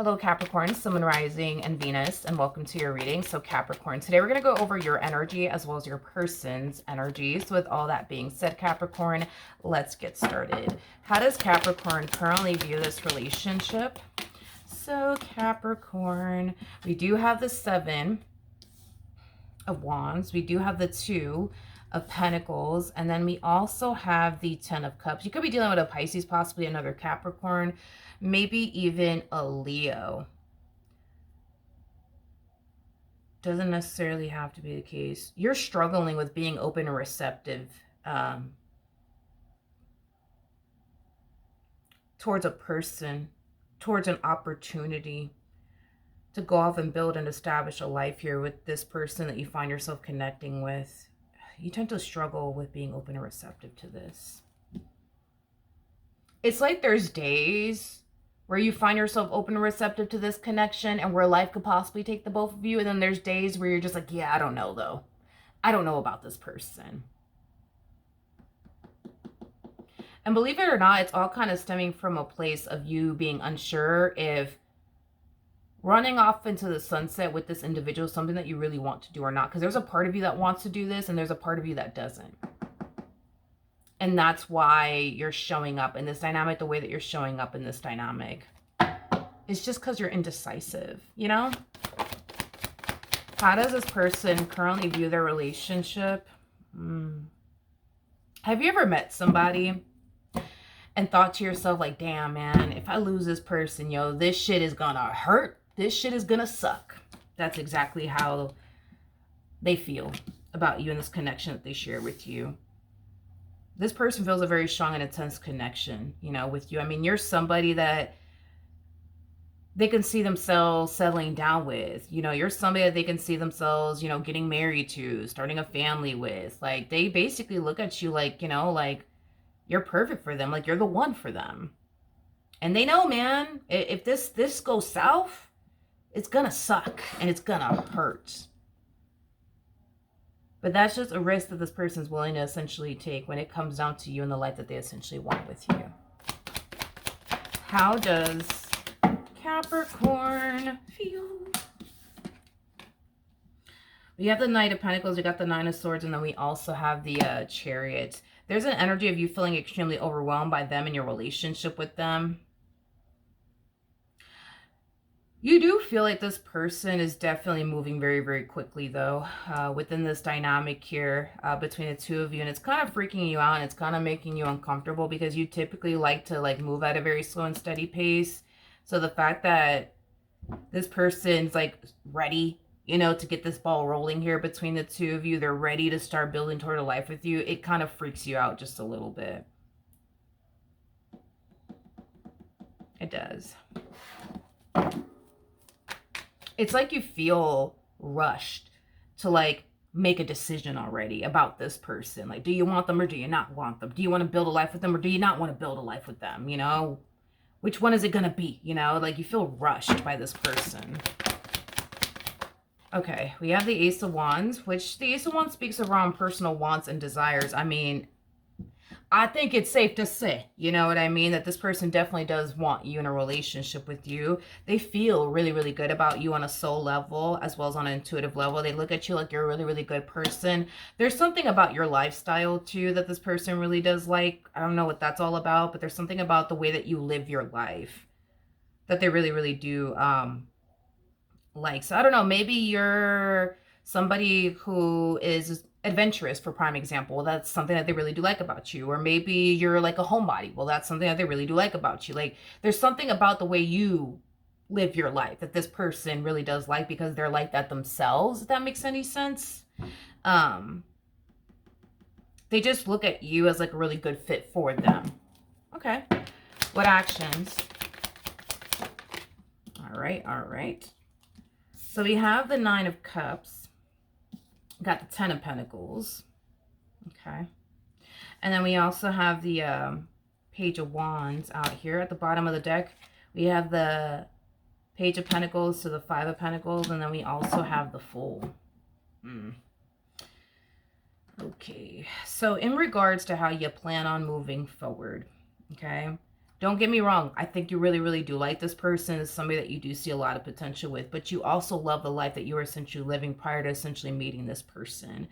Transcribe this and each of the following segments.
Hello Capricorn, Sun, Moon, Rising, and Venus, and welcome to your reading. So Capricorn, today we're going to go over your energy as well as your person's energy. So with all that being said, Capricorn, let's get started. How does Capricorn currently view this relationship? So Capricorn, we do have the 7 of Wands. We do have the 2 of Pentacles, and then we also have the 10 of Cups. You could be dealing with a Pisces, possibly another Capricorn, maybe even a Leo. Doesn't necessarily have to be the case. You're struggling with being open and receptive towards a person, towards an opportunity to go off and build and establish a life here with this person that you find yourself connecting with. You tend to struggle with being open and receptive to this. It's like there's days where you find yourself open and receptive to this connection and where life could possibly take the both of you. And then there's days where you're just like, yeah, I don't know though. I don't know about this person. And believe it or not, it's all kind of stemming from a place of you being unsure if running off into the sunset with this individual is something that you really want to do or not. Because there's a part of you that wants to do this and there's a part of you that doesn't. And that's why you're showing up in this dynamic the way that you're showing up in this dynamic. It's just because you're indecisive, you know? How does this person currently view their relationship? Have you ever met somebody and thought to yourself like, damn, man, if I lose this person, yo, this shit is gonna hurt. This shit is gonna suck. That's exactly how they feel about you and this connection that they share with you. This person feels a very strong and intense connection, you know, with you. I mean, you're somebody that they can see themselves settling down with. You know, you're somebody that they can see themselves, you know, getting married to, starting a family with. Like, they basically look at you like, you know, like you're perfect for them. Like, you're the one for them. And they know, man, if this goes south, it's gonna suck and it's gonna hurt. But that's just a risk that this person's willing to essentially take when it comes down to you and the life that they essentially want with you. How does Capricorn feel? We have the Knight of Pentacles, we got the 9 of Swords, and then we also have the Chariot. There's an energy of you feeling extremely overwhelmed by them and your relationship with them. You do feel like this person is definitely moving very, very quickly, though, within this dynamic here between the two of you. And it's kind of freaking you out and it's kind of making you uncomfortable because you typically like to like move at a very slow and steady pace. So the fact that this person's like ready, you know, to get this ball rolling here between the two of you, they're ready to start building toward a life with you, it kind of freaks you out just a little bit. It does. It's like you feel rushed to like make a decision already about this person. Like, do you want them or do you not want them? Do you want to build a life with them or do you not want to build a life with them? You know, which one is it going to be? You know, like you feel rushed by this person. Okay, we have the Ace of Wands, which the Ace of Wands speaks around personal wants and desires. I mean, I think it's safe to say, you know what I mean, that this person definitely does want you in a relationship with you. They feel really, really good about you on a soul level as well as on an intuitive level. They look at you like you're a really, really good person. There's something about your lifestyle too that this person really does like. I don't know what that's all about, but there's something about the way that you live your life that they really, really do like. So I don't know, maybe you're somebody who is adventurous, for prime example. Well, that's something that they really do like about you. Or maybe you're like a homebody. Well, that's something that they really do like about you. Like, there's something about the way you live your life that this person really does like because they're like that themselves, if that makes any sense. They just look at you as like a really good fit for them. Okay. What actions? All right, all right. So we have the 9 of Cups. Got the 10 of Pentacles. Okay. And then we also have the Page of Wands out here at the bottom of the deck. We have the Page of Pentacles to the 5 of Pentacles. And then we also have the Fool. Okay. So in regards to how you plan on moving forward, okay, Don't get me wrong. I think you really, really do like this person. It's somebody that you do see a lot of potential with, but you also love the life that you were essentially living prior to essentially meeting this person.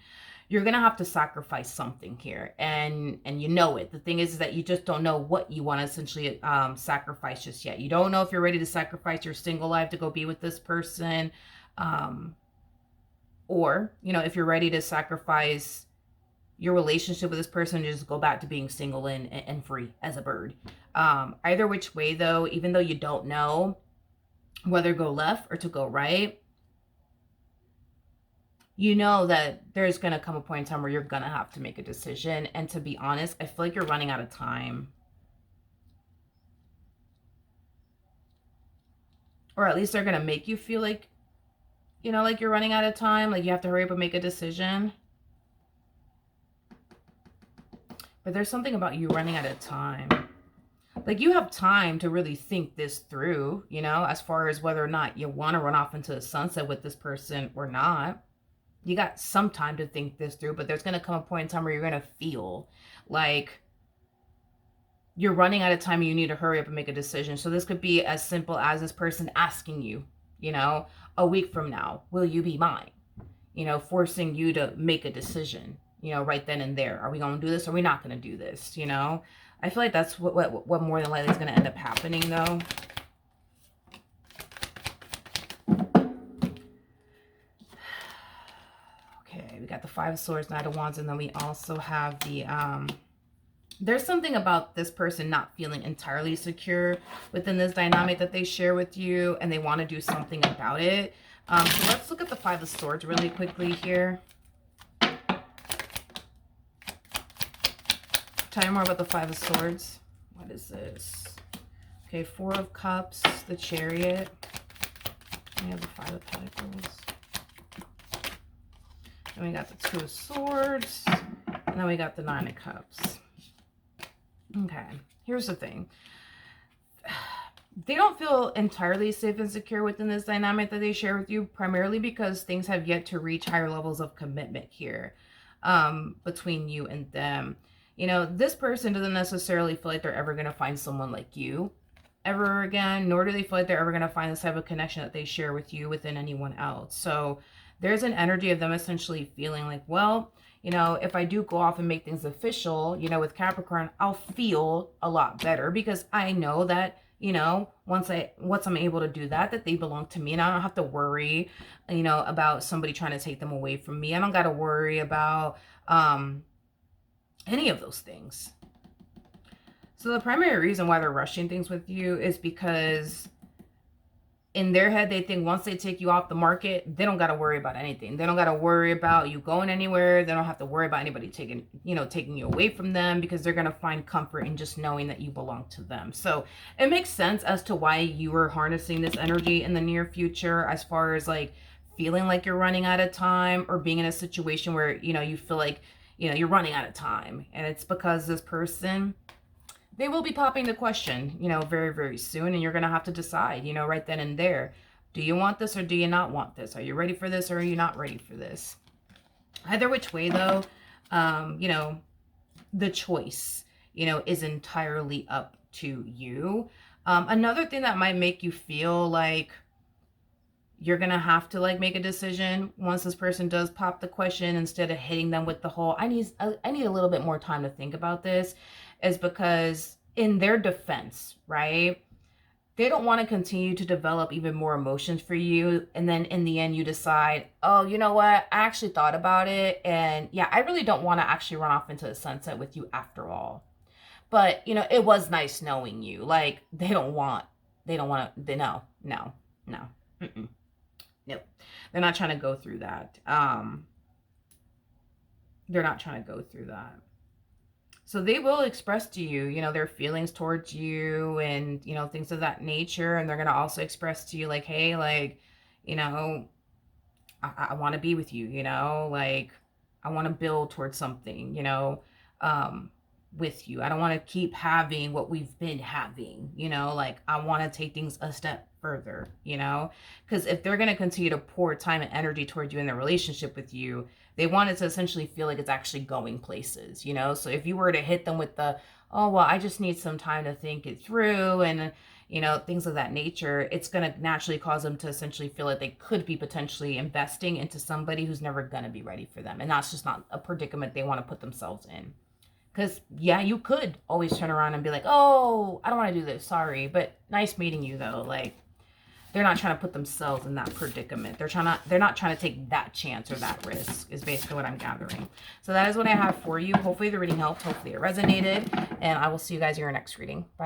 You're going to have to sacrifice something here, and you know it. The thing is that you just don't know what you want to essentially sacrifice just yet. You don't know if you're ready to sacrifice your single life to go be with this person, or, you know, if you're ready to sacrifice your relationship with this person and just go back to being single and free as a bird. Either which way, though, even though you don't know whether to go left or to go right, you know that there's going to come a point in time where you're going to have to make a decision. And to be honest, I feel like you're running out of time. Or at least they're going to make you feel like, you know, like you're running out of time, like you have to hurry up and make a decision. But there's something about you running out of time. Like, you have time to really think this through, you know, as far as whether or not you want to run off into the sunset with this person or not. You got some time to think this through, but there's going to come a point in time where you're going to feel like you're running out of time and you need to hurry up and make a decision. So this could be as simple as this person asking you, you know, a week from now, will you be mine? You know, forcing you to make a decision, you know, right then and there. Are we going to do this? Or are we not going to do this? You know, I feel like that's what more than likely is going to end up happening, though. Okay, we got the Five of Swords, Knight of Wands, and then we also have the, there's something about this person not feeling entirely secure within this dynamic that they share with you, and they want to do something about it. So let's look at the Five of Swords really quickly here. Tell me more about the Five of Swords. What is this? Okay, Four of Cups, the Chariot. We have the Five of Pentacles. Then we got the Two of Swords. And then we got the Nine of Cups. Okay, here's the thing. They don't feel entirely safe and secure within this dynamic that they share with you, primarily because things have yet to reach higher levels of commitment here between you and them. You know, this person doesn't necessarily feel like they're ever going to find someone like you ever again, nor do they feel like they're ever going to find this type of connection that they share with you within anyone else. So there's an energy of them essentially feeling like, well, you know, if I do go off and make things official, you know, with Capricorn, I'll feel a lot better because I know that, you know, once I'm able to do that they belong to me, and I don't have to worry, you know, about somebody trying to take them away from me. I don't got to worry about, any of those things. So the primary reason why they're rushing things with you is because in their head, they think once they take you off the market, they don't got to worry about anything. They don't got to worry about you going anywhere. They don't have to worry about anybody taking you away from them, because they're going to find comfort in just knowing that you belong to them. So it makes sense as to why you are harnessing this energy in the near future, as far as like feeling like you're running out of time, or being in a situation where, you know, you feel like, you know, you're running out of time. And it's because this person, they will be popping the question, you know, very, very soon. And you're going to have to decide, you know, right then and there. Do you want this or do you not want this? Are you ready for this or are you not ready for this? Either which way, though, you know, the choice, you know, is entirely up to you. Another thing that might make you feel like you're going to have to like make a decision once this person does pop the question, instead of hitting them with the whole, I need a little bit more time to think about this, is because in their defense, right, they don't want to continue to develop even more emotions for you. And then in the end, you decide, oh, you know what? I actually thought about it. And yeah, I really don't want to actually run off into the sunset with you after all. But, you know, it was nice knowing you. Like, no. Nope. They're not trying to go through that. They're not trying to go through that. So they will express to you, you know, their feelings towards you and, you know, things of that nature. And they're going to also express to you like, hey, like, you know, I want to be with you, you know, like I want to build towards something, you know, with you. I don't want to keep having what we've been having, you know, like I want to take things a step further, you know, because if they're going to continue to pour time and energy toward you in their relationship with you, they want it to essentially feel like it's actually going places, you know. So if you were to hit them with the, oh, well, I just need some time to think it through and, you know, things of that nature, it's going to naturally cause them to essentially feel like they could be potentially investing into somebody who's never going to be ready for them. And that's just not a predicament they want to put themselves in. Because, yeah, you could always turn around and be like, oh, I don't want to do this. Sorry. But nice meeting you, though. Like, they're not trying to put themselves in that predicament. They're not trying to take that chance or that risk, is basically what I'm gathering. So that is what I have for you. Hopefully the reading helped. Hopefully it resonated. And I will see you guys in your next reading. Bye.